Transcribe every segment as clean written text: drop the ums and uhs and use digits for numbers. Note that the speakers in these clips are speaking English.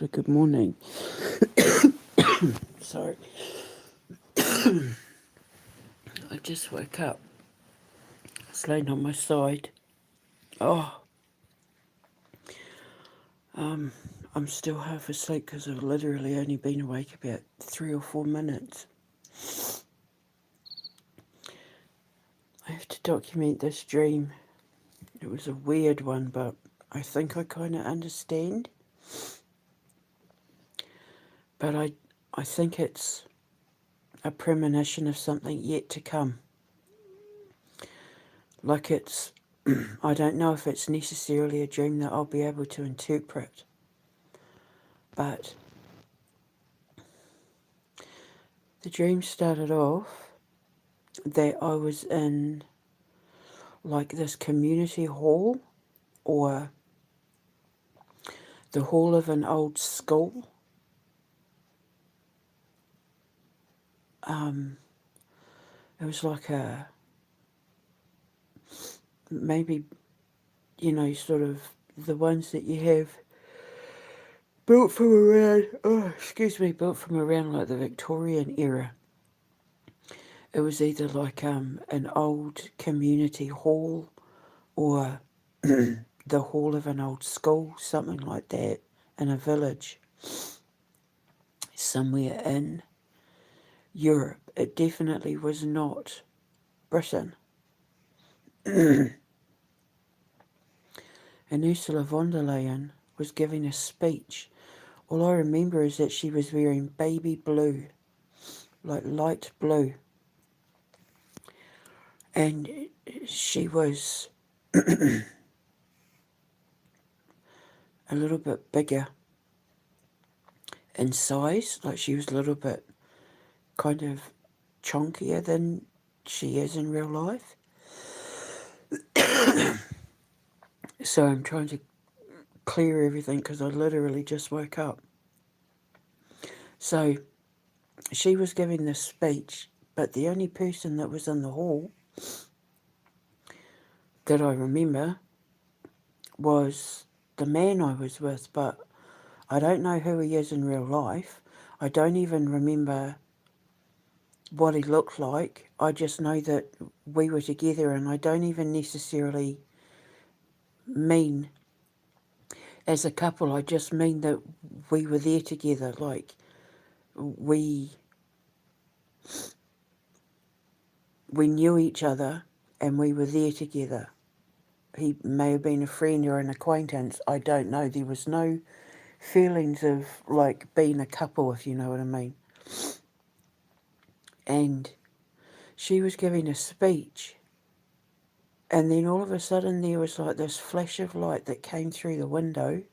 a good morning. Sorry, I just woke up. I was laying on my side. Oh, I'm still half asleep because I've literally only been awake about 3 or 4 minutes. I have to document this dream. It was a weird one, but I think I kind of understand. But I think it's a premonition of something yet to come. Like it's, I don't know if it's necessarily a dream that I'll be able to interpret, but the dream started off that I was in like this community hall or the hall of an old school. Um, it was like a maybe sort of the ones that you have built from around. Oh, excuse me, built from around like the Victorian era. It was either like an old community hall or the hall of an old school, something like that, in a village somewhere in Europe. It definitely was not Britain. And Ursula von der Leyen was giving a speech. All I remember is that she was wearing baby blue, like light blue. And she was a little bit bigger in size, like she was a little bit kind of chunkier than she is in real life. So I'm trying to clear everything because I literally just woke up. So she was giving this speech, but the only person that was in the hall that I remember was the man I was with, but I don't know who he is in real life. I don't even remember what he looked like. I just know that we were together, and I don't even necessarily mean as a couple. I just mean that we were there together, like we knew each other and we were there together. He may have been a friend or an acquaintance, I don't know. There was no feelings of like being a couple, if you know what I mean. And she was giving a speech, and then all of a sudden there was like this flash of light that came through the window.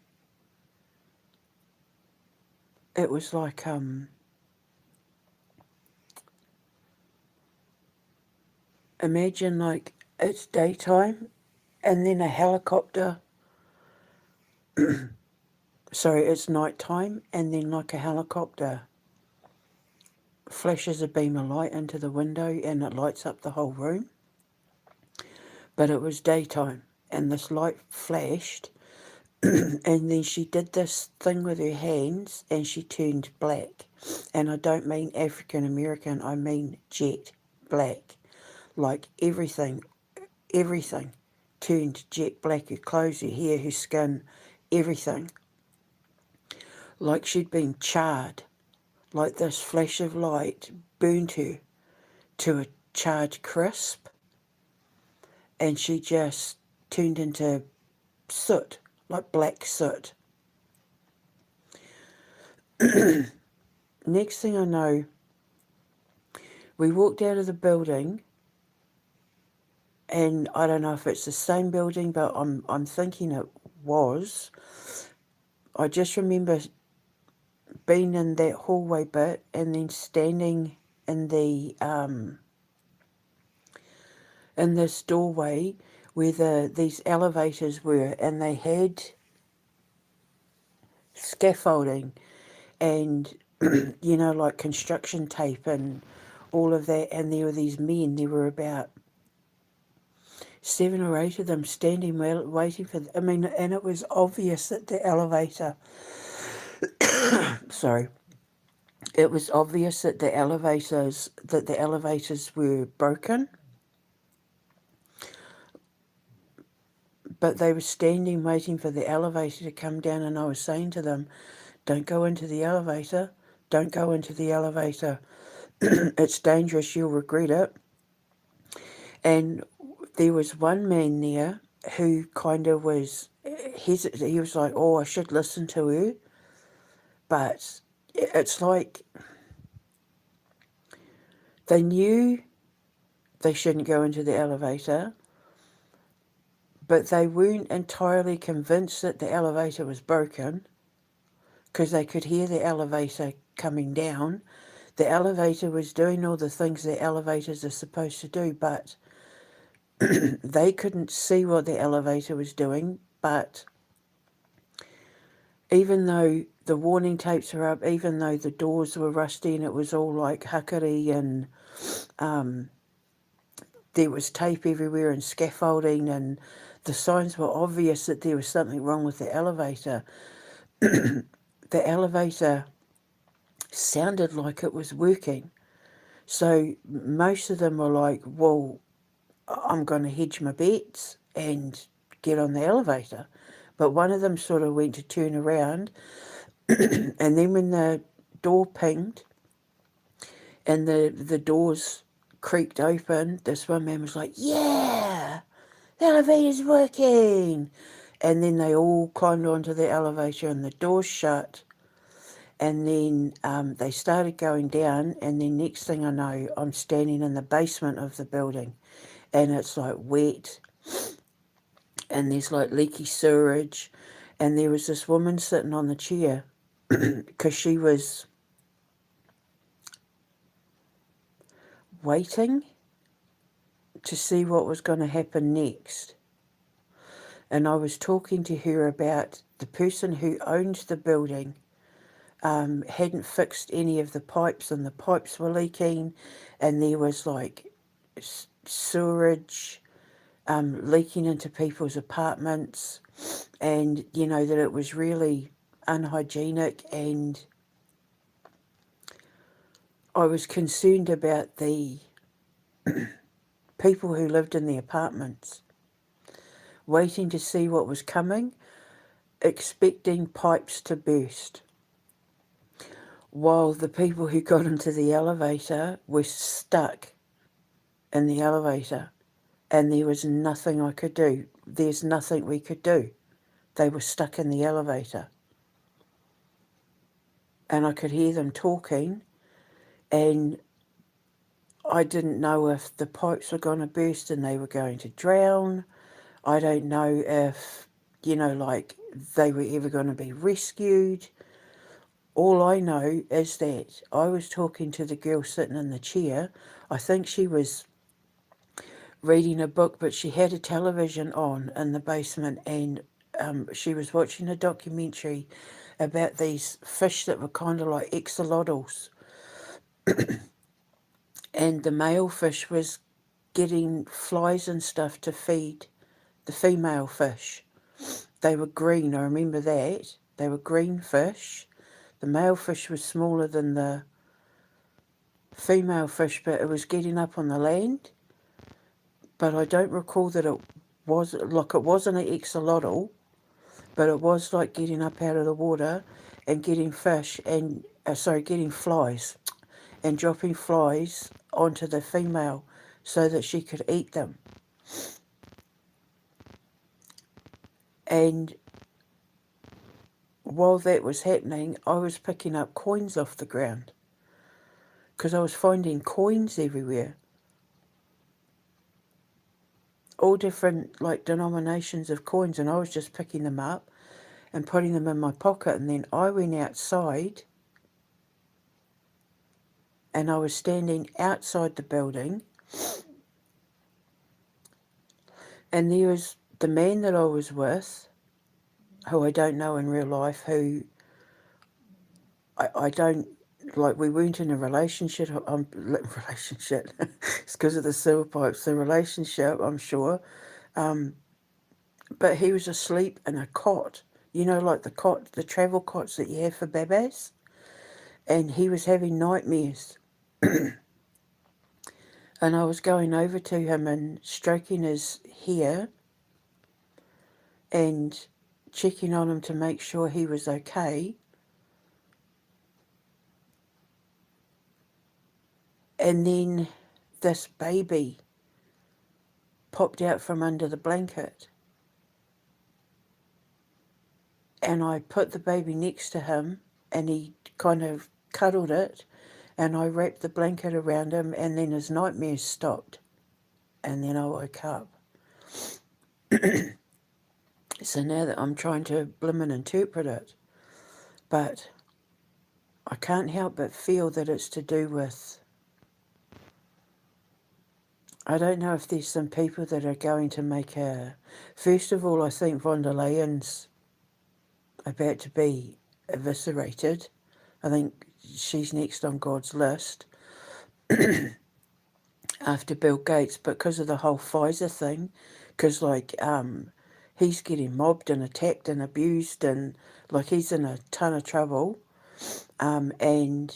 It was like imagine like it's daytime and then a helicopter, sorry, it's nighttime, and then like a helicopter flashes a beam of light into the window and it lights up the whole room. But it was daytime and this light flashed and then she did this thing with her hands and she turned black. And I don't mean African American, I mean jet black. Like everything turned jet black. Her clothes, her hair, her skin, everything. Like she'd been charred. Like this flash of light burnt her to a charred crisp. And she just turned into soot, like black soot. Next thing I know, we walked out of the building, and I don't know if it's the same building, but I'm thinking it was. I just remember being in that hallway bit and then standing in the in this doorway where these elevators were, and they had scaffolding and like construction tape and all of that, and there were these men. There were about 7 or 8 of them standing waiting for. And it was obvious that the elevator sorry, it was obvious that the elevators were broken, but they were standing waiting for the elevator to come down, and I was saying to them, don't go into the elevator, don't go into the elevator. It's dangerous, you'll regret it. And there was one man there who kind of was hesitant. He was like, oh, I should listen to her. But it's like they knew they shouldn't go into the elevator, but they weren't entirely convinced that the elevator was broken because they could hear the elevator coming down. The elevator was doing all the things that elevators are supposed to do, but they couldn't see what the elevator was doing. But even though the warning tapes were up, even though the doors were rusty and it was all like huckary and there was tape everywhere and scaffolding and the signs were obvious that there was something wrong with the elevator, the elevator sounded like it was working. So most of them were like, well, I'm going to hedge my bets and get on the elevator. But one of them sort of went to turn around, and then when the door pinged and the doors creaked open, this one man was like, yeah, the elevator's working. And then they all climbed onto the elevator and the doors shut. And then they started going down, and then next thing I know, I'm standing in the basement of the building, and it's like wet, and there's like leaky sewage, and there was this woman sitting on the chair because she was waiting to see what was going to happen next. And I was talking to her about the person who owned the building hadn't fixed any of the pipes, and the pipes were leaking, and there was like sewerage leaking into people's apartments, and you know that it was really unhygienic. And I was concerned about the people who lived in the apartments, waiting to see what was coming, expecting pipes to burst, while the people who got into the elevator were stuck in the elevator, and there was nothing I could do. There's nothing we could do. They were stuck in the elevator. And I could hear them talking, and I didn't know if the pipes were going to burst and they were going to drown. I don't know if, you know, like they were ever going to be rescued. All I know is that I was talking to the girl sitting in the chair. I think she was reading a book, but she had a television on in the basement, and she was watching a documentary about these fish that were kind of like axolotls. And the male fish was getting flies and stuff to feed the female fish. They were green, I remember that. They were green fish. The male fish was smaller than the female fish, but it was getting up on the land. But I don't recall that it was, like, it wasn't an axolotl, but it was like getting up out of the water and getting fish and, getting flies and dropping flies onto the female so that she could eat them. And while that was happening, I was picking up coins off the ground because I was finding coins everywhere. All different like denominations of coins, and I was just picking them up and putting them in my pocket. And then I went outside, and I was standing outside the building, and there was the man that I was with, who I don't know in real life, who I don't, like, we weren't in a relationship. Relationship. It's because of the sewer pipes. The relationship, I'm sure. But he was asleep in a cot. You know, like the cot, the travel cots that you have for babas. and he was having nightmares. And I was going over to him and stroking his hair and checking on him to make sure he was okay. And then this baby popped out from under the blanket. And I put the baby next to him and he kind of cuddled it, and I wrapped the blanket around him, and then his nightmares stopped. And then I woke up. So now that I'm trying to blimmin' interpret it, but I can't help but feel that it's to do with, I don't know if there's some people that are going to make a, first of all, I think von der Leyen's about to be eviscerated. I think she's next on God's list after Bill Gates, because of the whole Pfizer thing, because he's getting mobbed and attacked and abused, and he's in a ton of trouble. And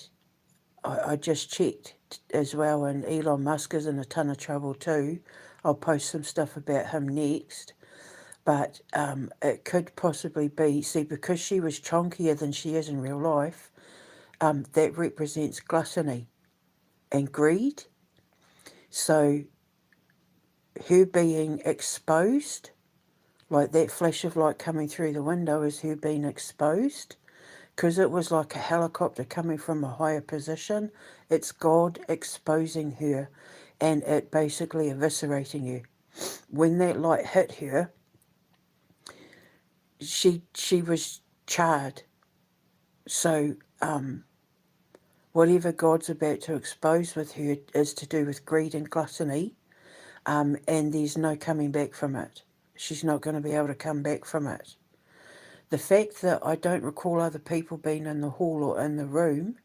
I just checked as well, and Elon Musk is in a ton of trouble too. I'll post some stuff about him next. But it could possibly be, see, because she was chonkier than she is in real life, that represents gluttony and greed. So her being exposed, like that flash of light coming through the window, is her being exposed. Because it was like a helicopter coming from a higher position. It's God exposing her and it basically eviscerating her. When that light hit her, she was charred. So whatever God's about to expose with her is to do with greed and gluttony, and there's no coming back from it. She's not going to be able to come back from it. The fact that I don't recall other people being in the hall or in the room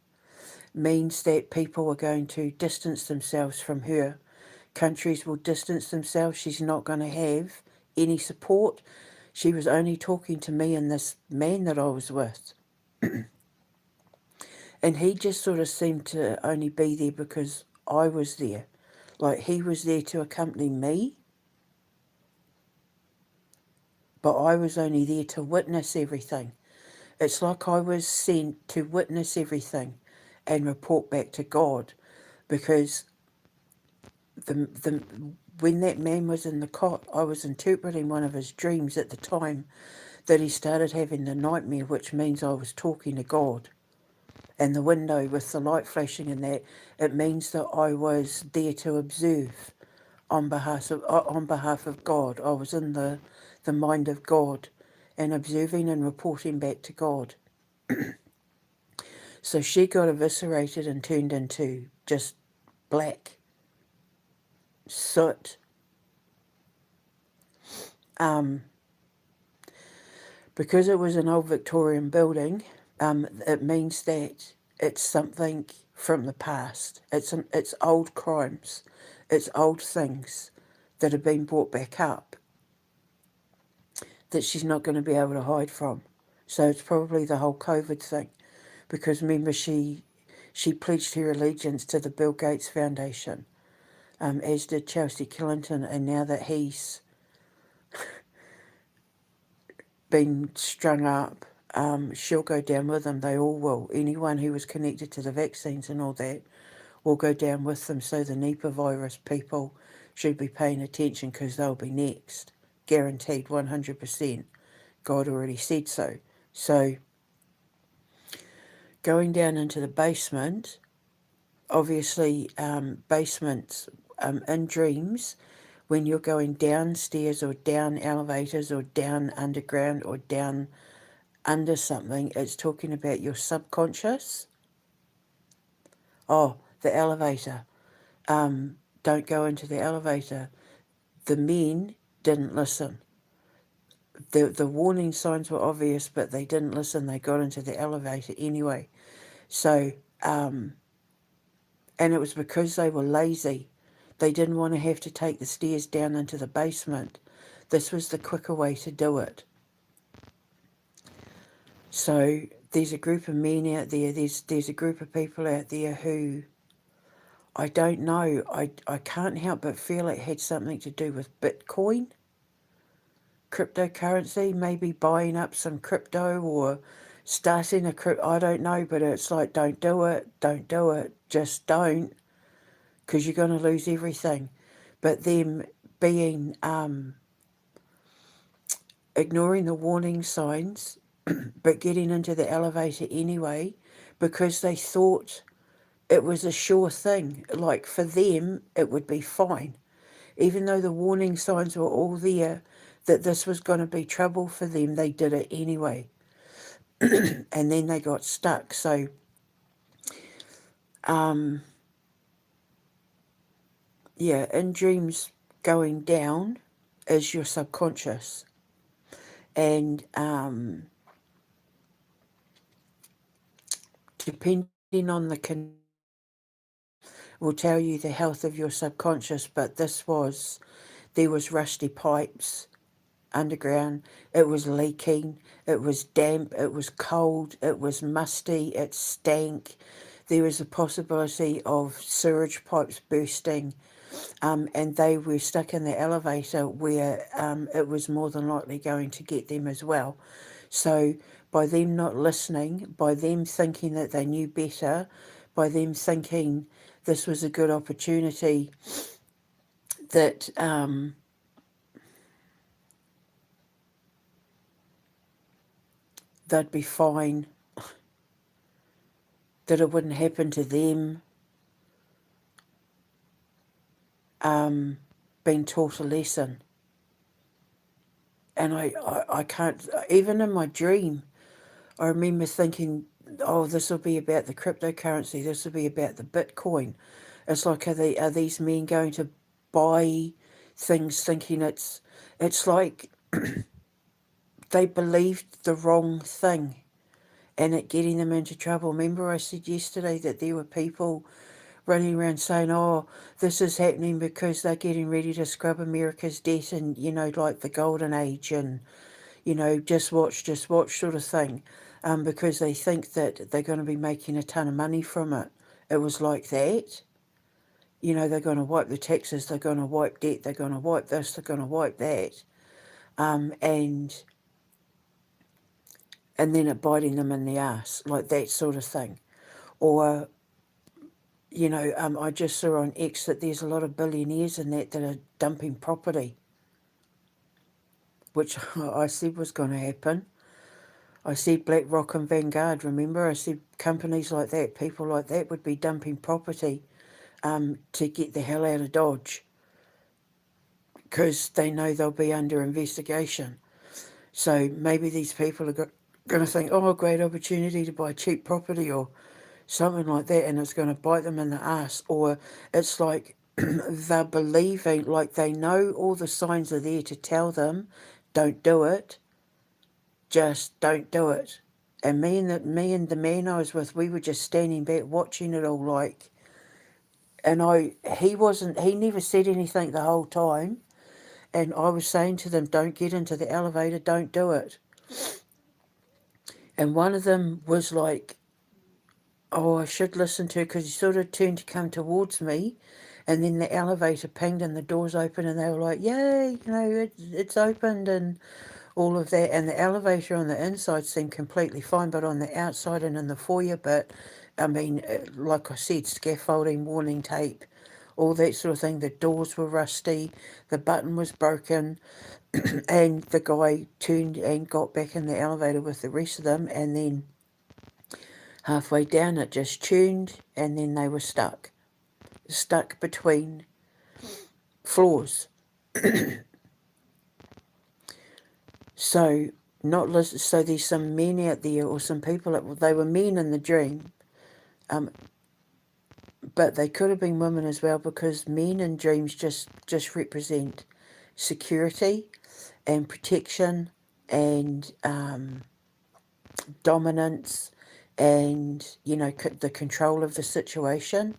means that people are going to distance themselves from her. Countries will distance themselves. She's not going to have any support. She was only talking to me and this man that I was with. And he just sort of seemed to only be there because I was there. Like he was there to accompany me, but I was only there to witness everything. It's like I was sent to witness everything and report back to God, because when that man was in the cot, I was interpreting one of his dreams at the time that he started having the nightmare, which means I was talking to God. And the window with the light flashing in that, it means that I was there to observe on behalf of God. I was in the mind of God and observing and reporting back to God. So she got eviscerated and turned into just black soot. Because it was an old Victorian building, it means that it's something from the past. It's old crimes. It's old things that have been brought back up that she's not going to be able to hide from. So it's probably the whole COVID thing. Because remember, she pledged her allegiance to the Bill Gates Foundation, as did Chelsea Clinton, and now that he's been strung up, she'll go down with them. They all will. Anyone who was connected to the vaccines and all that will go down with them. So the Nipah virus people should be paying attention, because they'll be next. Guaranteed 100%. God already said so. So going down into the basement, obviously basements in dreams, when you're going downstairs or down elevators or down underground or down under something, it's talking about your subconscious. Oh, the elevator. Don't go into the elevator. The men didn't listen. The warning signs were obvious, but they didn't listen. They got into the elevator anyway. So, and it was because they were lazy. They didn't want to have to take the stairs down into the basement. This was the quicker way to do it. So there's a group of men out there, there's a group of people out there who, I don't know, I can't help but feel it had something to do with Bitcoin, cryptocurrency, maybe buying up some crypto or starting a crypto, I don't know, but it's like, don't do it, just don't, because you're going to lose everything. But them being, ignoring the warning signs, but getting into the elevator anyway, because they thought it was a sure thing. Like for them, it would be fine. Even though the warning signs were all there that this was going to be trouble for them, they did it anyway. And then they got stuck. So, yeah, in dreams, going down is your subconscious. And depending on the will tell you the health of your subconscious, but there was rusty pipes underground, it was leaking, it was damp, it was cold, it was musty, it stank. There was a possibility of sewage pipes bursting, and they were stuck in the elevator where it was more than likely going to get them as well. So by them not listening, by them thinking that they knew better, by them thinking this was a good opportunity, that they'd be fine, that it wouldn't happen to them, being taught a lesson. And I can't, even in my dream, I remember thinking, oh, this will be about the cryptocurrency, this will be about the Bitcoin. It's like, are these men going to buy things thinking it's like they believed the wrong thing and it getting them into trouble. Remember I said yesterday that there were people running around saying, oh, this is happening because they're getting ready to scrub America's debt and, like the golden age and, just watch sort of thing, because they think that they're going to be making a ton of money from it. It was like that. They're going to wipe the taxes, they're going to wipe debt, they're going to wipe this, they're going to wipe that. And then it biting them in the ass, like that sort of thing. Or, I just saw on X that there's a lot of billionaires in that are dumping property, which I said was going to happen. I said BlackRock and Vanguard, remember? I said companies like that, people like that would be dumping property to get the hell out of Dodge because they know they'll be under investigation. So maybe these people are going to think, oh, great opportunity to buy cheap property or something like that, and it's going to bite them in the ass. Or it's like they're believing, like they know all the signs are there to tell them, don't do it, just don't do it. And me and the man I was with, we were just standing back watching it all, like, and he never said anything the whole time, and I was saying to them, don't get into the elevator, don't do it. And one of them was like, oh, I should listen to it, because he sort of turned to come towards me, and then the elevator pinged and the doors opened and they were like, yay, it's opened and all of that. And the elevator on the inside seemed completely fine, but on the outside and in the foyer bit, I mean, like I said, scaffolding, warning tape, all that sort of thing. The doors were rusty, the button was broken, and the guy turned and got back in the elevator with the rest of them, and then halfway down it just tuned, and then they were stuck between floors. So so there's some men out there, or some people, they were men in the dream, but they could have been women as well, because men in dreams just represent security and protection and dominance and, the control of the situation.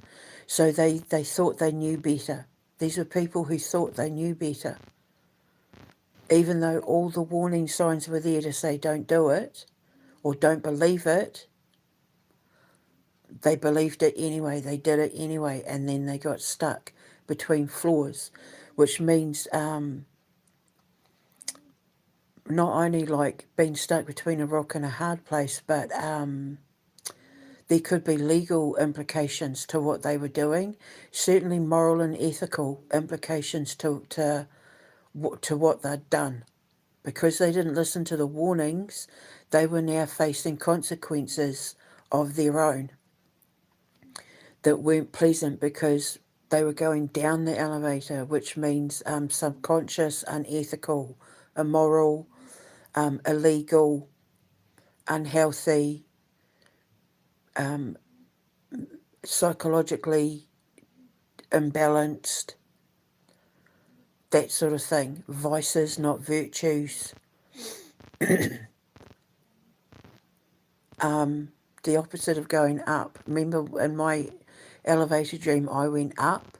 So they thought they knew better. These were people who thought they knew better. Even though all the warning signs were there to say don't do it, or don't believe it, they believed it anyway, they did it anyway, and then they got stuck between floors, which means not only like being stuck between a rock and a hard place, but there could be legal implications to what they were doing, certainly moral and ethical implications to what they'd done. Because they didn't listen to the warnings, they were now facing consequences of their own that weren't pleasant, because they were going down the elevator, which means subconscious, unethical, immoral, illegal, unhealthy, psychologically imbalanced, that sort of thing. Vices, not virtues. The opposite of going up. Remember, in my elevator dream, I went up.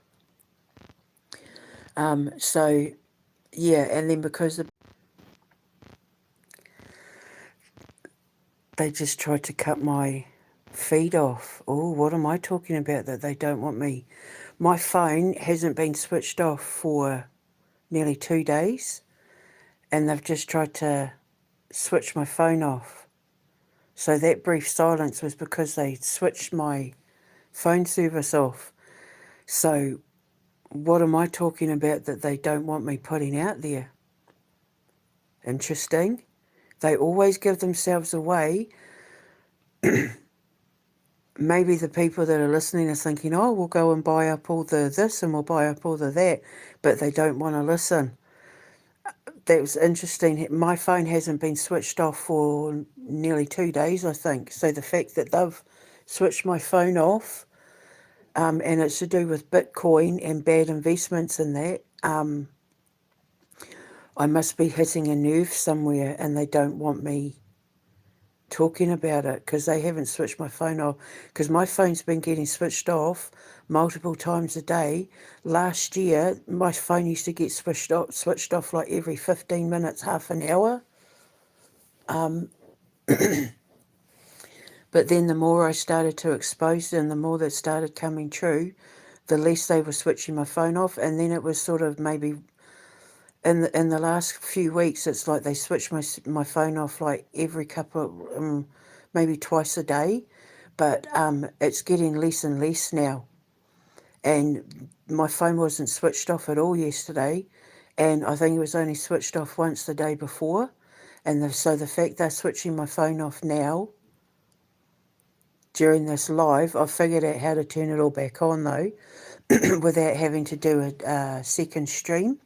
So, yeah, and then because they just tried to cut my feed off. Oh, what am I talking about that they don't want me? My phone hasn't been switched off for nearly 2 days, and they've just tried to switch my phone off. So that brief silence was because they switched my phone service off. So what am I talking about that they don't want me putting out there? Interesting. They always give themselves away. Maybe the people that are listening are thinking, oh, we'll go and buy up all the this and we'll buy up all the that, but they don't want to listen. That was interesting. My phone hasn't been switched off for nearly 2 days, I think. So the fact that they've switched my phone off, and it's to do with Bitcoin and bad investments in that, I must be hitting a nerve somewhere, and they don't want me talking about it because they haven't switched my phone off, because my phone's been getting switched off multiple times a day. Last year, my phone used to get switched off like every 15 minutes, half an hour. But then the more I started to expose them, the more that started coming true, the less they were switching my phone off. And then it was sort of maybe in the last few weeks, it's like they switched my phone off like every couple of, maybe twice a day. But it's getting less and less now. And my phone wasn't switched off at all yesterday. And I think it was only switched off once the day before. And so the fact they're switching my phone off now during this live, I've figured out how to turn it all back on though, without having to do a second stream.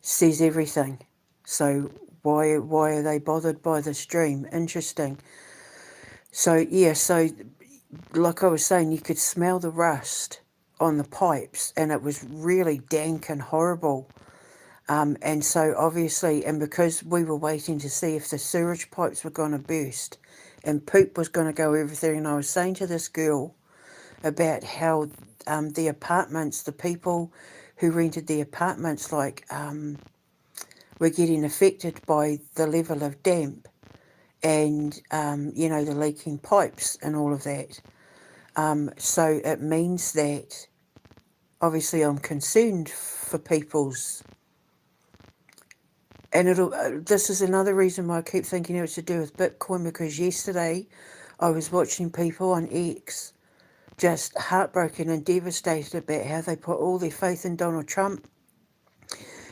Says everything. So why are they bothered by the stream? Interesting. So yeah, so like I was saying, you could smell the rust on the pipes, and it was really dank and horrible. And so obviously, and because we were waiting to see if the sewage pipes were going to burst and poop was going to go everything, and I was saying to this girl about how the apartments, the people who rented the apartments, like were getting affected by the level of damp and, the leaking pipes and all of that. So it means that obviously I'm concerned for people's. And this is another reason why I keep thinking it was to do with Bitcoin, because yesterday I was watching people on X just heartbroken and devastated about how they put all their faith in Donald Trump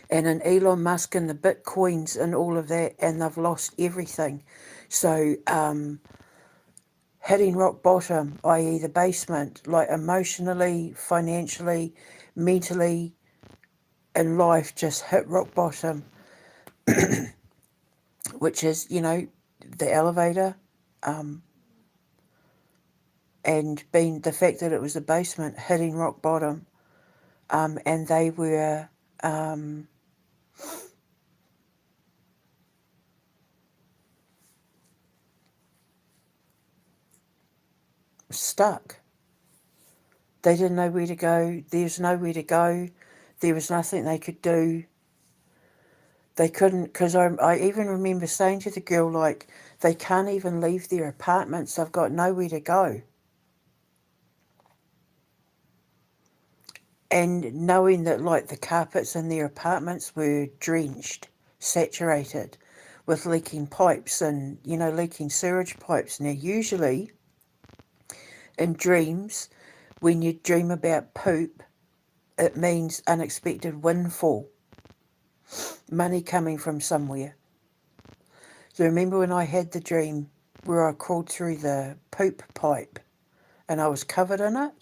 and in Elon Musk and the Bitcoins and all of that, and they've lost everything. So hitting rock bottom, i.e. the basement, like emotionally, financially, mentally, in life, just hit rock bottom. Which is, the elevator, and being the fact that it was a basement hitting rock bottom, and they were stuck. They didn't know where to go. There's nowhere to go. There was nothing they could do. They couldn't, because I even remember saying to the girl, like, they can't even leave their apartments. They've got nowhere to go. And knowing that, like, the carpets in their apartments were drenched, saturated with leaking pipes and, leaking sewage pipes. Now, usually in dreams, when you dream about poop, it means unexpected windfall, money coming from somewhere. So remember when I had the dream where I crawled through the poop pipe and I was covered in it?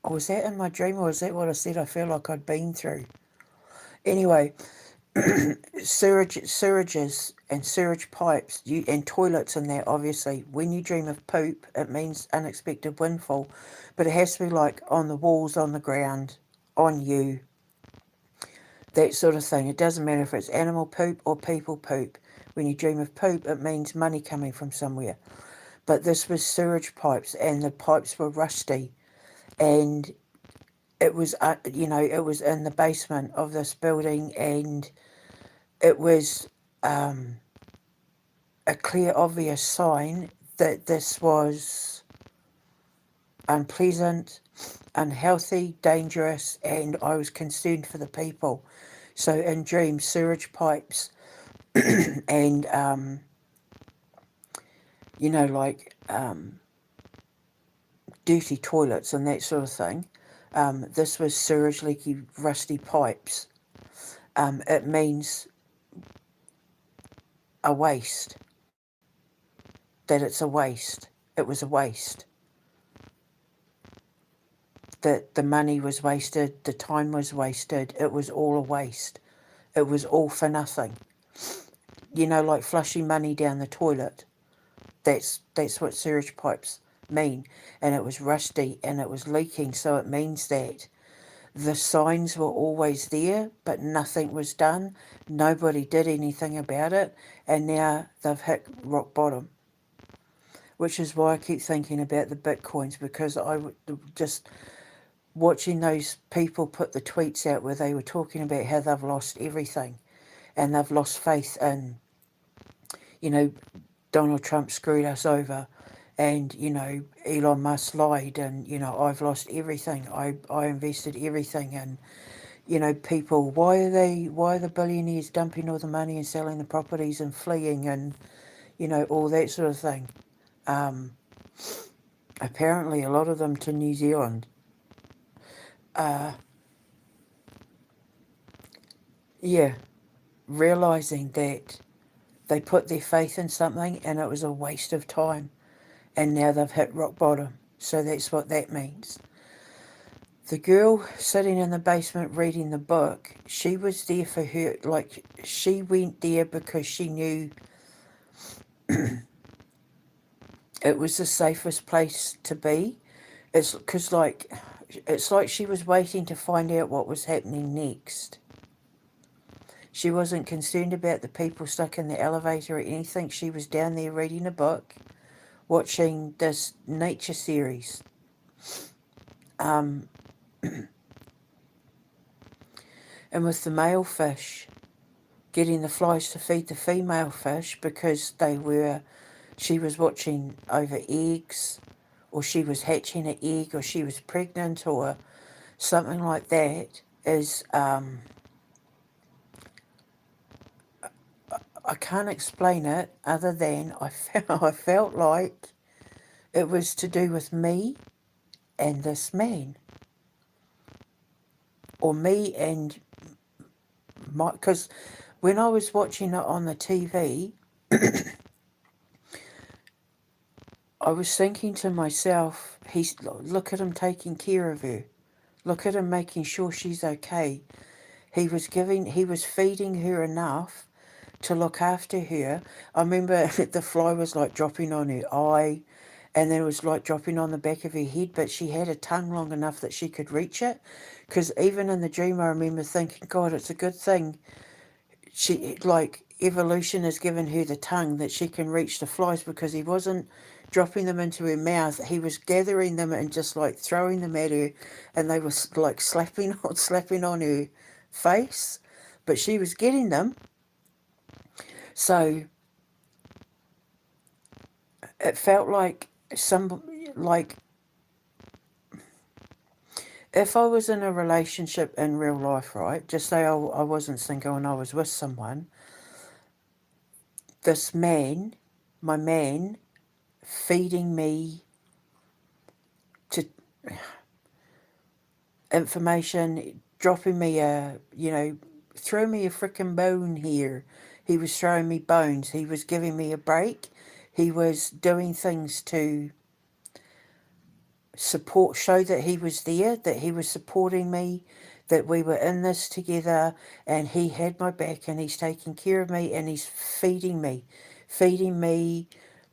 Was that in my dream, or was that what I said I feel like I'd been through? Anyway, sewages and sewage pipes and toilets and that, obviously, when you dream of poop, it means unexpected windfall. But it has to be like on the walls, on the ground, on you, that sort of thing. It doesn't matter if it's animal poop or people poop. When you dream of poop, it means money coming from somewhere. But this was sewage pipes, and the pipes were rusty, and it was, it was in the basement of this building, and it was a clear, obvious sign that this was unpleasant, unhealthy, dangerous, and I was concerned for the people. So in dreams, sewage pipes and, dirty toilets and that sort of thing. This was sewage leaky, rusty pipes. It means a waste. That it's a waste. It was a waste. That the money was wasted, the time was wasted, it was all a waste. It was all for nothing. Like flushing money down the toilet. That's what sewage pipes mean. And it was rusty and it was leaking, so it means that the signs were always there, but nothing was done. Nobody did anything about it, and now they've hit rock bottom. Which is why I keep thinking about the Bitcoins, because I just watching those people put the tweets out where they were talking about how they've lost everything and they've lost faith in, Donald Trump screwed us over, and, Elon Musk lied, and, I've lost everything. I invested everything, and, people, why are the billionaires dumping all the money and selling the properties and fleeing and, all that sort of thing. Apparently a lot of them to New Zealand. Realising that they put their faith in something and it was a waste of time, and now they've hit rock bottom. So that's what that means. The girl sitting in the basement reading the book, she was there for her, like, she went there because she knew it was the safest place to be. It's because, it's like she was waiting to find out what was happening next. She wasn't concerned about the people stuck in the elevator or anything. She was down there reading a book, watching this nature series. And with the male fish, getting the flies to feed the female fish because she was watching over eggs, or she was hatching an egg, or she was pregnant, or something like that, is, I can't explain it other than I felt like it was to do with me and this man. Or me and my... Because when I was watching it on the TV, I was thinking to myself, look at him taking care of her. Look at him making sure she's okay. He was feeding her enough to look after her. I remember the fly was like dropping on her eye, and then it was like dropping on the back of her head, but she had a tongue long enough that she could reach it. Because even in the dream, I remember thinking, God, it's a good thing evolution has given her the tongue that she can reach the flies, because he wasn't dropping them into her mouth, he was gathering them and just like throwing them at her, and they were like slapping on her face, but she was getting them. So it felt like if I was in a relationship in real life, right, just say I wasn't single and I was with someone, this man, my man, feeding me to information, dropping me throw me a frickin' bone here. He was throwing me bones. He was giving me a break. He was doing things to show that he was there, that he was supporting me, that we were in this together, and he had my back, and he's taking care of me, and he's feeding me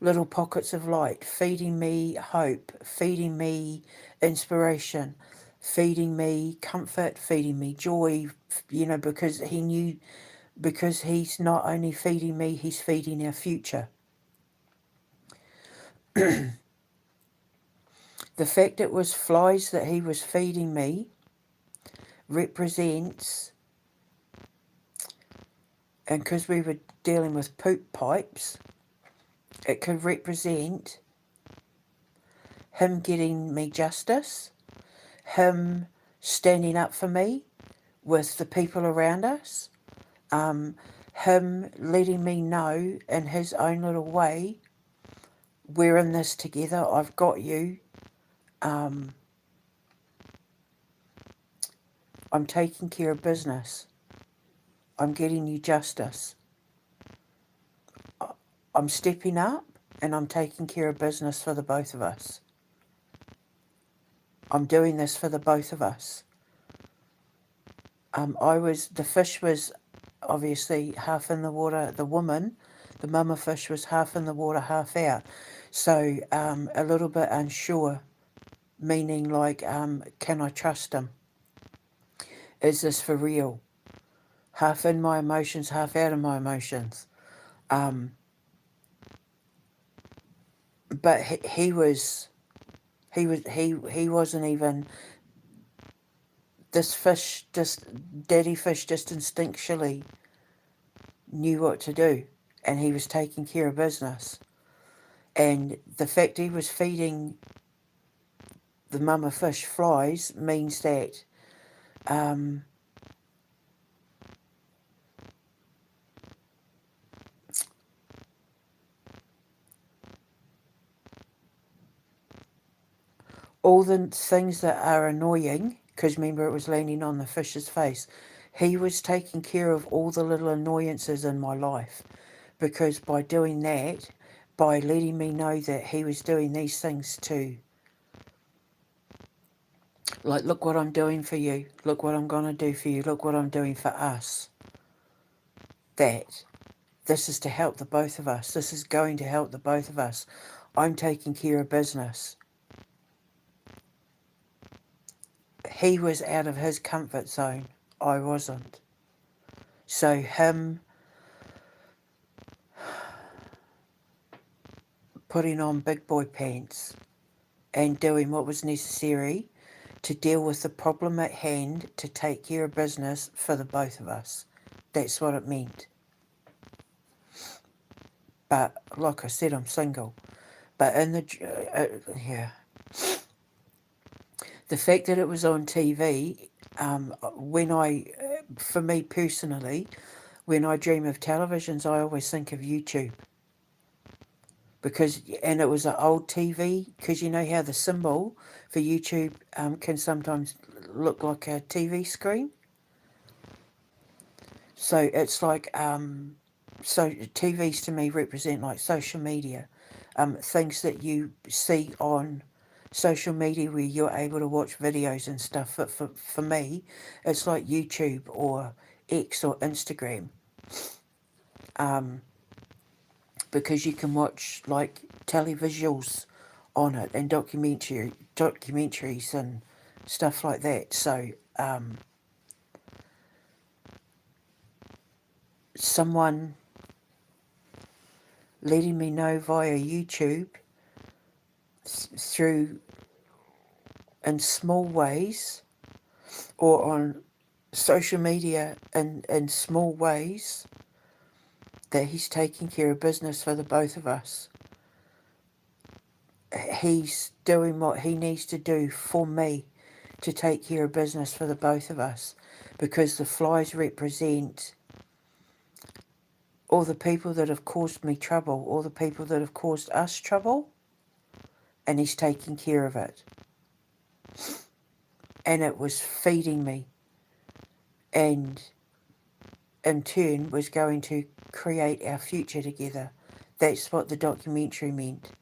little pockets of light, feeding me hope, feeding me inspiration, feeding me comfort, feeding me joy, because he knew, because he's not only feeding me, he's feeding our future. The fact it was flies that he was feeding me represents, and because we were dealing with poop pipes, it could represent him getting me justice, him standing up for me with the people around us, him letting me know in his own little way, we're in this together, I've got you, I'm taking care of business, I'm getting you justice, I'm stepping up and I'm taking care of business for the both of us. I'm doing this for the both of us. The fish was obviously half in the water, the mama fish was half in the water, half out. So a little bit unsure, meaning like, can I trust him? Is this for real? Half in my emotions, half out of my emotions. But he wasn't even, this fish, daddy fish just instinctually knew what to do, and he was taking care of business. And the fact he was feeding the mama fish flies means that all the things that are annoying, because remember it was landing on the fish's face, he was taking care of all the little annoyances in my life, because by doing that, by letting me know that he was doing these things too, like, look what I'm doing for you, look what I'm going to do for you, look what I'm doing for us, that this is to help the both of us, this is going to help the both of us, I'm taking care of business. He was out of his comfort zone, I wasn't. So him putting on big boy pants and doing what was necessary to deal with the problem at hand, to take care of business for the both of us. That's what it meant. But like I said, I'm single. But in the the fact that it was on TV, for me personally, when I dream of televisions, I always think of YouTube. And it was an old TV, because you know how the symbol for YouTube can sometimes look like a TV screen. So it's like, so TVs to me represent like social media, things that you see on social media where you're able to watch videos and stuff. For me, it's like YouTube or X or Instagram. Because you can watch like televisuals on it and documentaries and stuff like that. So someone letting me know via YouTube through in small ways or on social media in small ways that he's taking care of business for the both of us. He's doing what he needs to do for me to take care of business for the both of us, because the flies represent all the people that have caused me trouble, all the people that have caused us trouble, and he's taking care of it. And it was feeding me, and in turn was going to create our future together. That's what the documentary meant.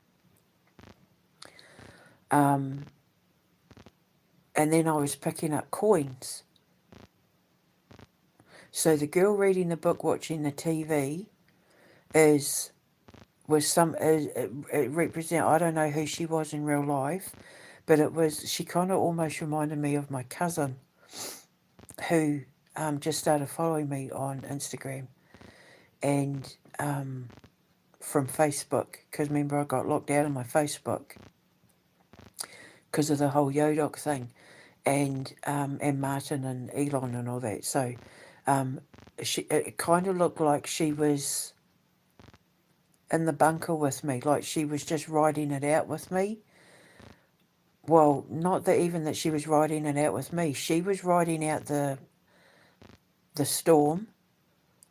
And then I was picking up coins. So the girl reading the book, watching the TV, it represent. I don't know who she was in real life, but she kind of almost reminded me of my cousin, who just started following me on Instagram and from Facebook, because remember I got locked out of my Facebook because of the whole Yodoc thing, and Martin and Elon and all that. So it kind of looked like she was in the bunker with me, like she was just riding it out with me. Well, not that even that she was riding it out with me. She was riding out the storm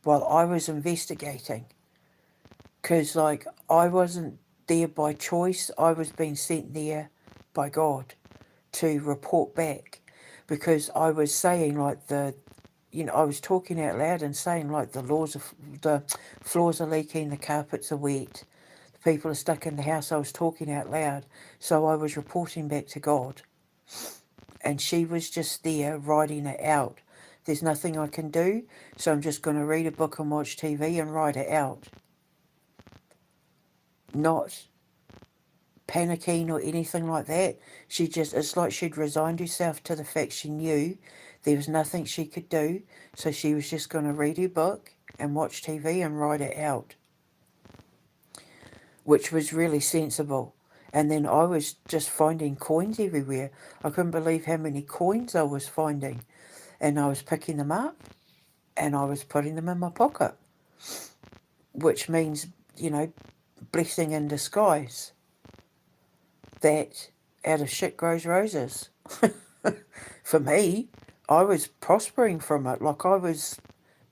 while I was investigating. Because, like, I wasn't there by choice. I was being sent there by God to report back. Because I was saying, like, I was talking out loud and saying, like, the floors are leaking, the carpets are wet, the people are stuck in the house. I was talking out loud. So I was reporting back to God. And she was just there writing it out. There's nothing I can do, so I'm just going to read a book and watch TV and write it out. Not panicking or anything like that. It's like she'd resigned herself to the fact she knew there was nothing she could do, so she was just going to read her book and watch TV and write it out, which was really sensible. And then I was just finding coins everywhere. I couldn't believe how many coins I was finding. And I was picking them up and I was putting them in my pocket, which means, blessing in disguise. That out of shit grows roses. For me, I was prospering from it, like I was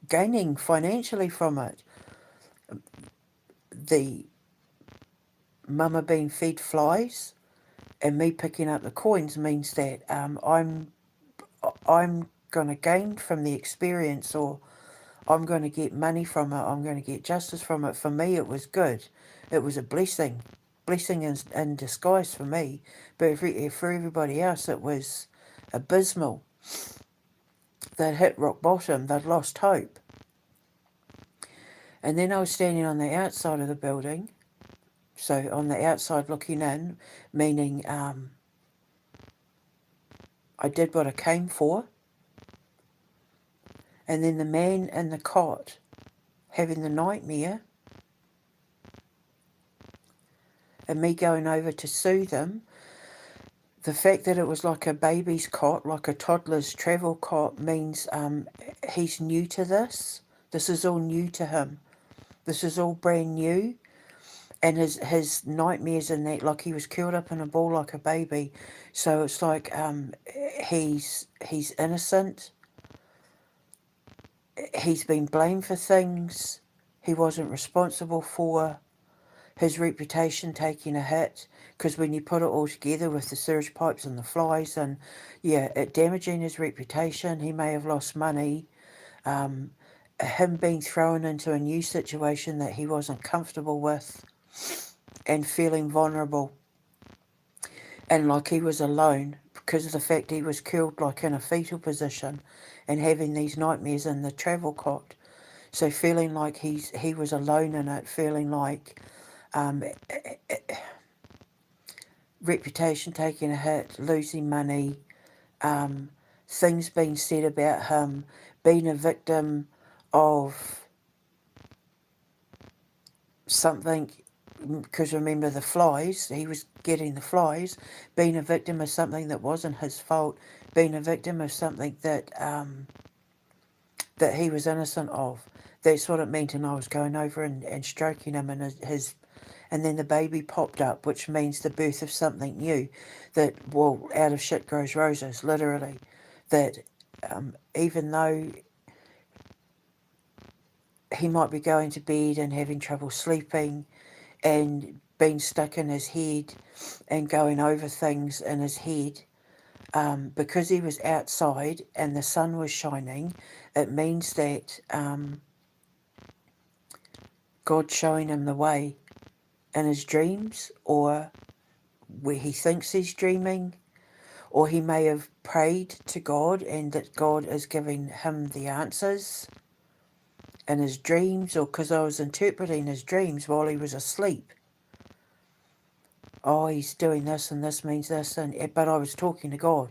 gaining financially from it. The mama being fed flies and me picking up the coins means that I'm going to gain from the experience, or I'm going to get money from it. I'm going to get justice from it. For me, it was good. It was a blessing in disguise for me. But for everybody else, it was abysmal. They'd hit rock bottom. They'd lost hope. And then I was standing on the outside of the building. So on the outside looking in, meaning I did what I came for. And then the man in the cot having the nightmare, and me going over to soothe him. The fact that it was like a baby's cot, like a toddler's travel cot, means he's new to this. This is all new to him. This is all brand new. And his nightmares in that, like he was curled up in a ball like a baby. So it's like he's innocent. He's been blamed for things he wasn't responsible for. His reputation taking a hit, because when you put it all together with the sewage pipes and the flies, and it damaging his reputation. He may have lost money. Him being thrown into a new situation that he wasn't comfortable with, and feeling vulnerable, and like he was alone because of the fact he was curled like in a fetal position and having these nightmares in the travel cot. So feeling like he was alone in it, feeling like reputation taking a hit, losing money, things being said about him, being a victim of something because remember the flies, he was getting the flies, being a victim of something that wasn't his fault, being a victim of something that that he was innocent of. That's what it meant, and I was going over and stroking him, and his and then the baby popped up, which means the birth of something new, that, well, out of shit grows roses, literally, that even though he might be going to bed and having trouble sleeping and being stuck in his head and going over things in his head, because he was outside and the sun was shining, it means that God's showing him the way in his dreams, or where he thinks he's dreaming, or he may have prayed to God and that God is giving him the answers in his dreams, or because I was interpreting his dreams while he was asleep. Oh, he's doing this and this means this, but I was talking to God.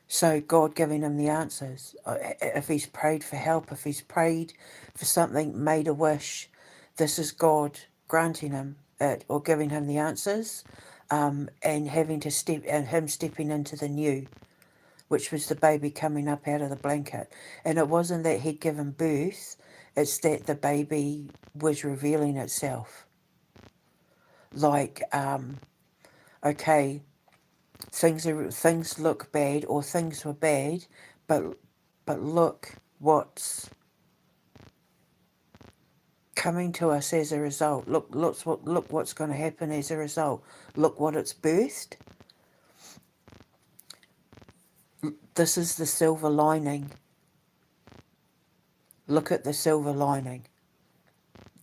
So God giving him the answers. If he's prayed for help, if he's prayed for something, made a wish, this is God granting him it or giving him the answers, and having to step and him stepping into the new, which was the baby coming up out of the blanket. And it wasn't that he'd given birth; it's that the baby was revealing itself. Like, okay, things look bad, or things were bad, but look what's coming to us as a result. Look what's going to happen as a result. Look what it's birthed. This is the silver lining. Look at the silver lining.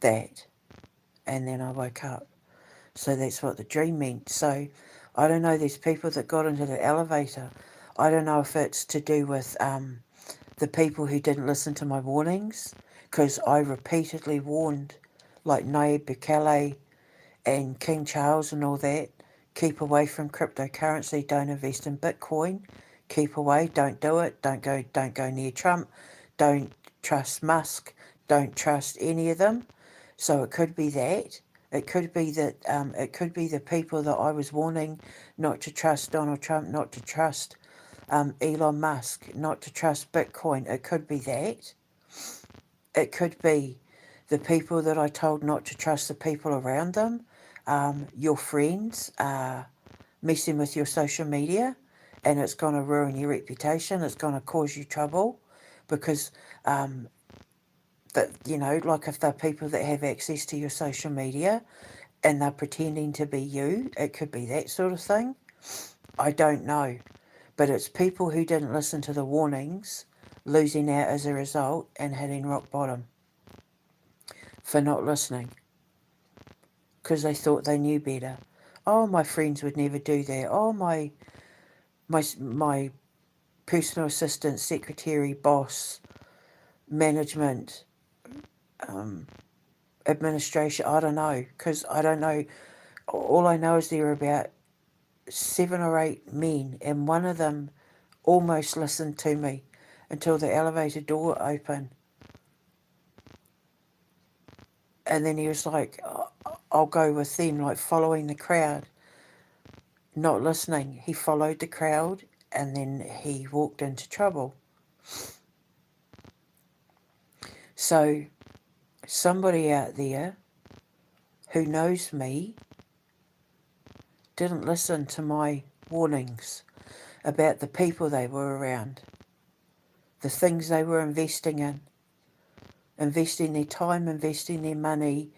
That. And then I woke up. So that's what the dream meant. So I don't know, there's people that got into the elevator. I don't know if it's to do with the people who didn't listen to my warnings, because I repeatedly warned, like Nayib Bukele and King Charles and all that, keep away from cryptocurrency, don't invest in Bitcoin, keep away, don't do it, don't go near Trump, don't trust Musk, don't trust any of them. So it could be that. It could be that it could be the people that I was warning not to trust Donald Trump, not to trust Elon Musk, not to trust Bitcoin. It could be that. It could be the people that I told not to trust the people around them, your friends, messing with your social media, and it's going to ruin your reputation. It's going to cause you trouble because, that, you know, like if they're people that have access to your social media and they're pretending to be you, it could be that sort of thing. I don't know. But it's people who didn't listen to the warnings, losing out as a result and hitting rock bottom for not listening because they thought they knew better. Oh, my friends would never do that. Oh, my personal assistant, secretary, boss, management, administration, I don't know, because I don't know. All I know is there were about 7 or 8 men, and one of them almost listened to me until the elevator door opened. And then he was like, I'll go with them, like following the crowd, not listening. He followed the crowd and then he walked into trouble. So somebody out there who knows me didn't listen to my warnings about the people they were around, the things they were investing in, investing their time, investing their money.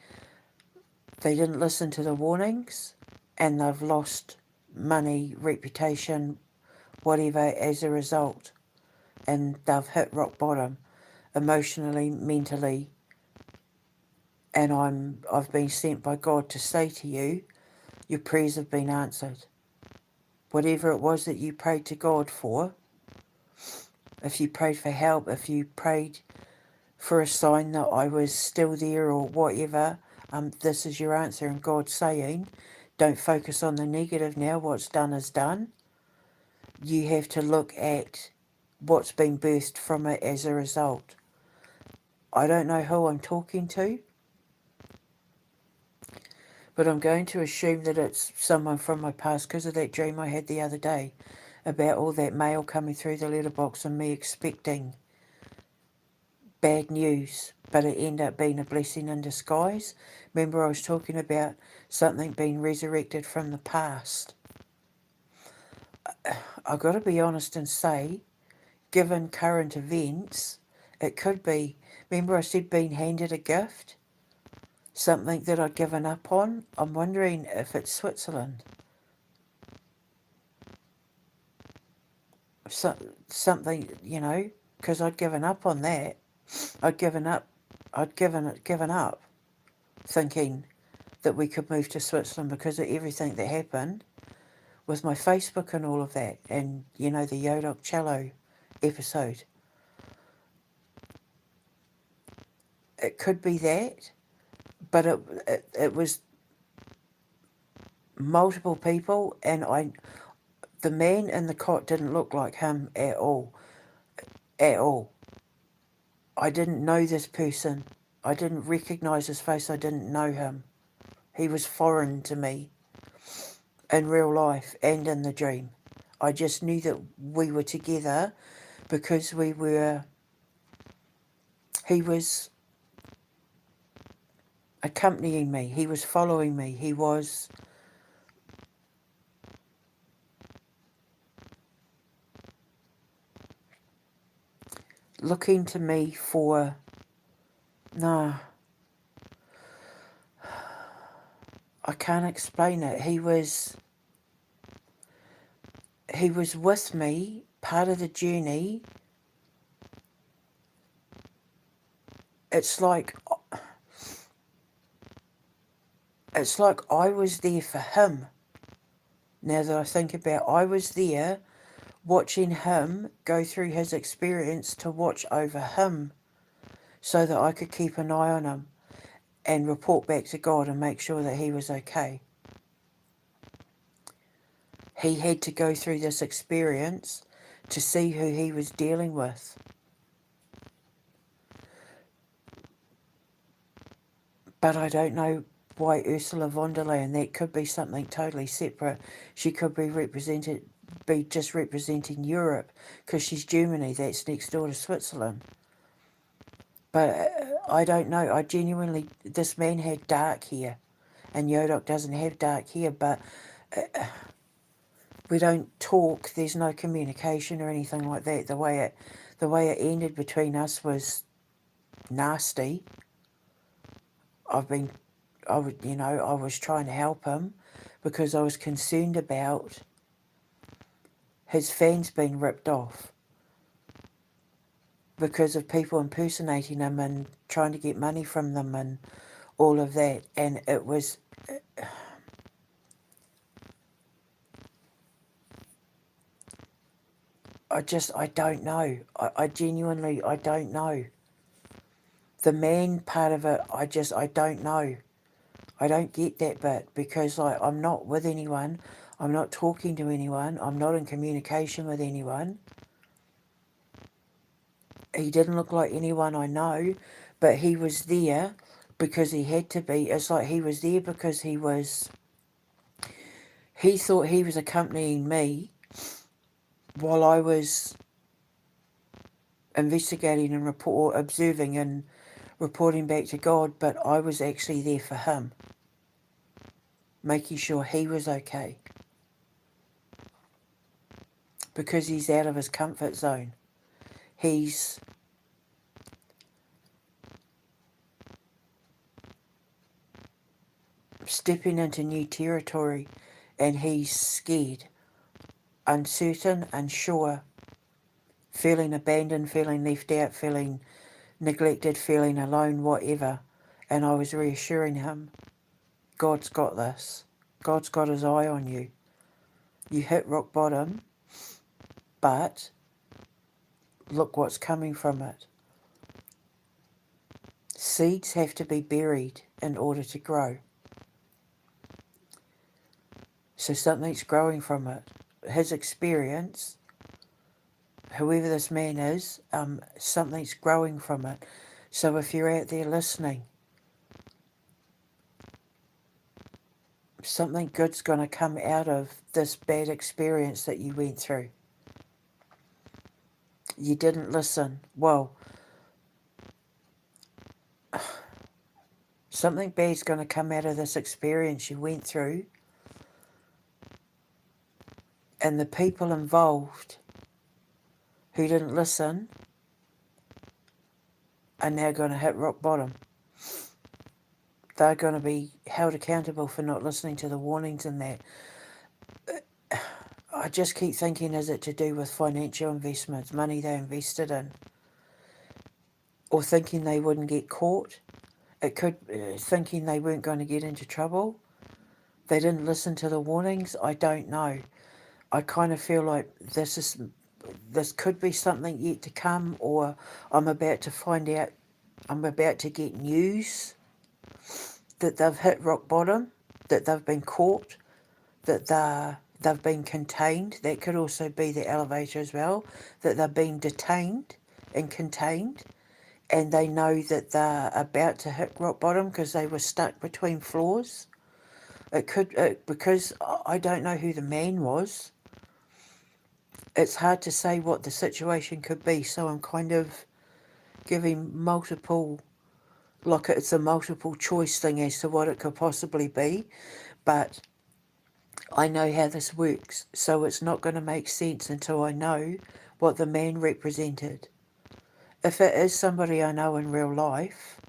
They didn't listen to the warnings and they've lost money, reputation, whatever as a result. And they've hit rock bottom emotionally, mentally. And I've been sent by God to say to you, your prayers have been answered. Whatever it was that you prayed to God for, if you prayed for help, if you prayed for a sign that I was still there or whatever, this is your answer. And God's saying, don't focus on the negative now. What's done is done. You have to look at what's been birthed from it as a result. I don't know who I'm talking to, But I'm going to assume that it's someone from my past because of that dream I had the other day about all that mail coming through the letterbox and me expecting bad news, but it ended up being a blessing in disguise. Remember, I was talking about something being resurrected from the past. I've got to be honest and say, given current events, it could be. Remember, I said being handed a gift? Something that I'd given up on? I'm wondering if it's Switzerland. Something, because I'd given up on that. I'd given up thinking that we could move to Switzerland because of everything that happened with my Facebook and all of that, and the Yodok cello episode. It could be that, but it was multiple people, and the man in the cot didn't look like him at all. At all. I didn't know this person. I didn't recognise his face. I didn't know him. He was foreign to me in real life and in the dream. I just knew that we were together because he was accompanying me. He was following me. He was looking to me for, no, I can't explain it. He was with me, part of the journey. It's like I was there for him. Now that I think about it, I was there watching him go through his experience to watch over him so that I could keep an eye on him and report back to God and make sure that he was okay. He had to go through this experience to see who he was dealing with. But I don't know why Ursula von der Leyen. That could be something totally separate. She could be just representing Europe because she's Germany. That's next door to Switzerland. But I don't know. I genuinely, this man had dark hair, and Yodok doesn't have dark hair. But we don't talk. There's no communication or anything like that. The way it ended between us was nasty. I was trying to help him because I was concerned about his fans being ripped off because of people impersonating him and trying to get money from them and all of that. And it was... I don't know. I genuinely, I don't know. The man part of it, I don't know. I don't get that bit because I'm not with anyone. I'm not talking to anyone. I'm not in communication with anyone. He didn't look like anyone I know, but he was there because he had to be. It's like he was there because he thought he was accompanying me while I was investigating and observing and reporting back to God, but I was actually there for him, making sure he was okay because he's out of his comfort zone. He's stepping into new territory and he's scared, uncertain, unsure, feeling abandoned, feeling left out, feeling neglected, feeling alone, whatever. And I was reassuring him, God's got this. God's got his eye on you. You hit rock bottom, but look what's coming from it. Seeds have to be buried in order to grow. So something's growing from it. His experience, whoever this man is, something's growing from it. So if you're out there listening, something good's going to come out of this bad experience that you went through. You didn't listen. Well, something bad's going to come out of this experience you went through, and the people involved who didn't listen are now going to hit rock bottom. They're going to be held accountable for not listening to the warnings and that. I just keep thinking, is it to do with financial investments, money they invested in, or thinking they wouldn't get caught? It could, thinking they weren't going to get into trouble. They didn't listen to the warnings. I don't know. I kind of feel like this could be something yet to come, or I'm about to find out. I'm about to get news that they've hit rock bottom, that they've been caught, that they've been contained. That could also be the elevator as well, that they've been detained and contained, and they know that they're about to hit rock bottom because they were stuck between floors. It could, because I don't know who the man was. It's hard to say what the situation could be, so I'm kind of giving multiple, like it's a multiple choice thing as to what it could possibly be, but I know how this works, so it's not going to make sense until I know what the man represented. If it is somebody I know in real life,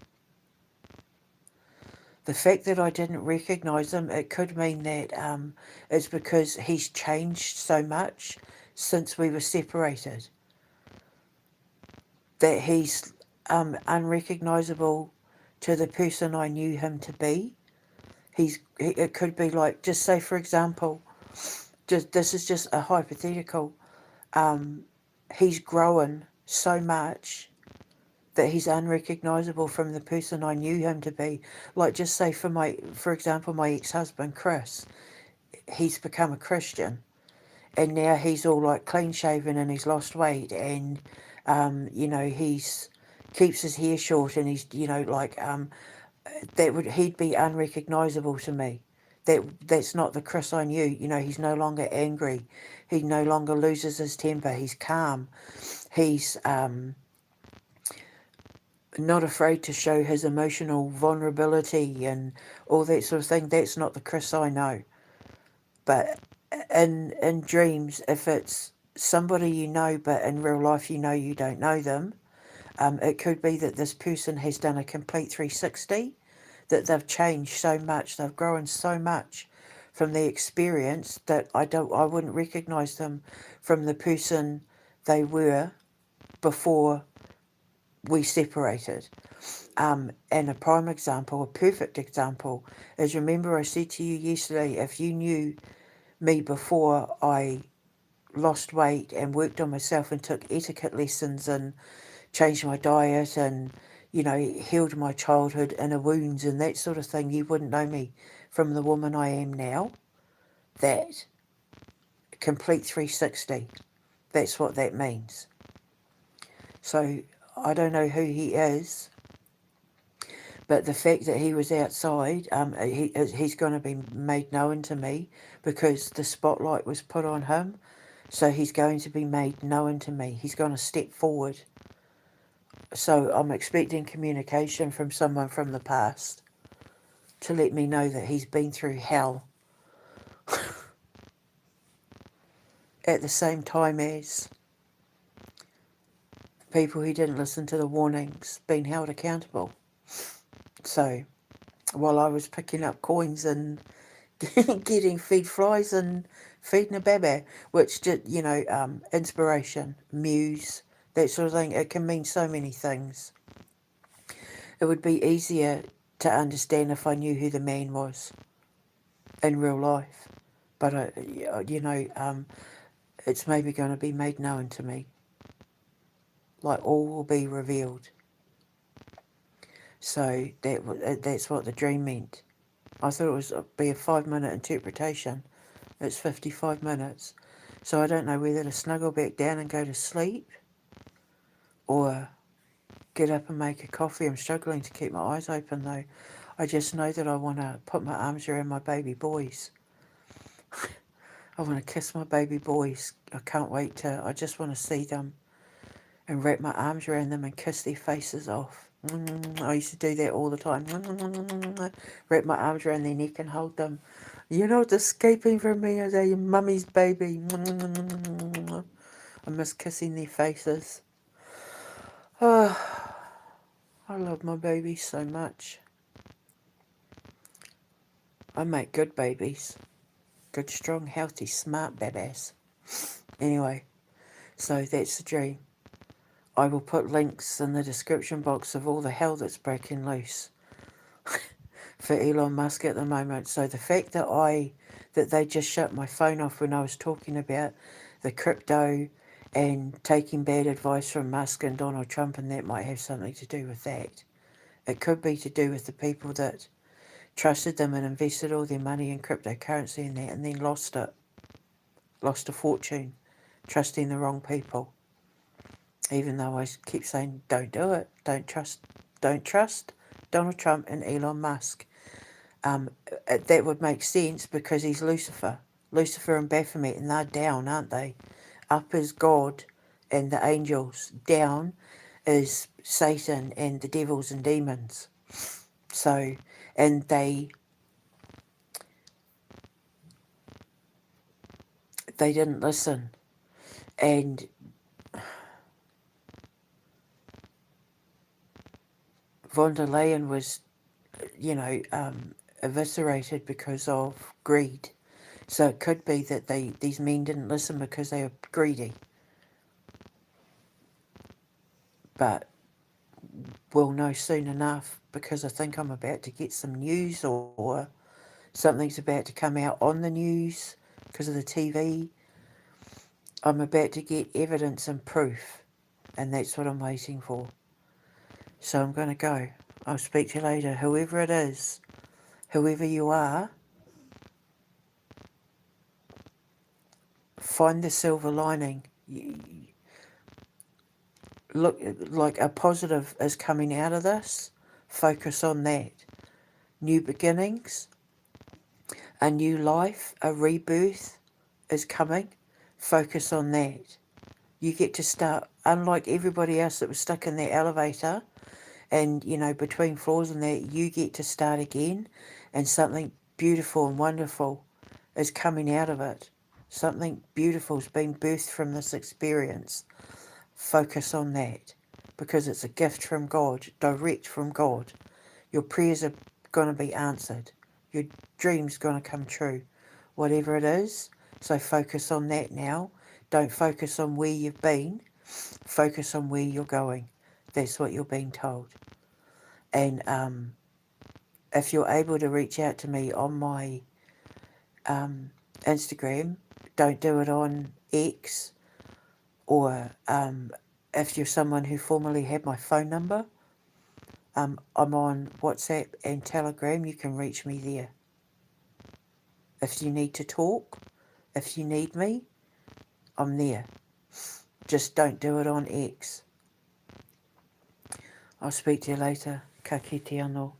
the fact that I didn't recognise him, it could mean that it's because he's changed so much since we were separated, that he's unrecognisable to the person I knew him to be. It could be like, just say for example, this is just a hypothetical. He's grown so much that he's unrecognisable from the person I knew him to be. Like, just say for example, my ex-husband Chris, he's become a Christian, and now he's all like clean shaven and he's lost weight, and he's keeps his hair short, and he's he'd be unrecognisable to me. That's not the Chris I knew. He's no longer angry. He no longer loses his temper. He's calm. He's not afraid to show his emotional vulnerability and all that sort of thing. That's not the Chris I know. But in dreams, if it's somebody you know, but in real life you don't know them, it could be that this person has done a complete 360, that they've changed so much, they've grown so much from the experience that I wouldn't recognise them from the person they were before we separated. And a prime example, a perfect example, is, remember I said to you yesterday, if you knew me before I lost weight and worked on myself and took etiquette lessons and changed my diet and, healed my childhood inner wounds and that sort of thing, you wouldn't know me from the woman I am now. That complete 360, that's what that means. So I don't know who he is, but the fact that he was outside, he's going to be made known to me because the spotlight was put on him. So he's going to be made known to me. He's going to step forward. So I'm expecting communication from someone from the past to let me know that he's been through hell at the same time as people who didn't listen to the warnings being held accountable. So while I was picking up coins and getting feed flies and feeding a baby, which did, inspiration, muse, that sort of thing, it can mean so many things. It would be easier to understand if I knew who the man was in real life. But, it's maybe going to be made known to me. Like, all will be revealed. So that's what the dream meant. I thought it was be a 5-minute interpretation. It's 55 minutes. So I don't know whether to snuggle back down and go to sleep or get up and make a coffee. I'm struggling to keep my eyes open though. I just know that I want to put my arms around my baby boys. I want to kiss my baby boys. I can't wait to, I just want to see them and wrap my arms around them and kiss their faces off. I used to do that all the time. Wrap my arms around their neck and hold them. You're not escaping from me as a mummy's baby. I miss kissing their faces. Oh, I love my babies so much. I make good babies. Good, strong, healthy, smart, badass. Anyway, so that's the dream. I will put links in the description box of all the hell that's breaking loose for Elon Musk at the moment. So the fact that they just shut my phone off when I was talking about the crypto and taking bad advice from Musk and Donald Trump, and that might have something to do with that. It could be to do with the people that trusted them and invested all their money in cryptocurrency and that, and then lost it. Lost a fortune, trusting the wrong people. Even though I keep saying, don't do it, don't trust Donald Trump and Elon Musk. That would make sense because he's Lucifer. Lucifer and Baphomet, and they're down, aren't they? Up is God and the angels. Down is Satan and the devils and demons. So, and they didn't listen. And von der Leyen was, eviscerated because of greed. So it could be that these men didn't listen because they were greedy. But we'll know soon enough, because I think I'm about to get some news, or something's about to come out on the news because of the TV. I'm about to get evidence and proof, and that's what I'm waiting for. So I'm going to go. I'll speak to you later. Whoever it is, whoever you are, find the silver lining. Look, like a positive is coming out of this. Focus on that. New beginnings, a new life, a rebirth is coming. Focus on that. You get to start, unlike everybody else that was stuck in that elevator and, between floors and that, you get to start again, and something beautiful and wonderful is coming out of it. Something beautiful has been birthed from this experience. Focus on that, because it's a gift from God, direct from God. Your prayers are going to be answered. Your dreams going to come true, whatever it is. So focus on that now. Don't focus on where you've been. Focus on where you're going. That's what you're being told. And if you're able to reach out to me on my Instagram, don't do it on X, or if you're someone who formerly had my phone number, I'm on WhatsApp and Telegram. You can reach me there. If you need to talk, if you need me, I'm there. Just don't do it on X. I'll speak to you later. Ka kite anō.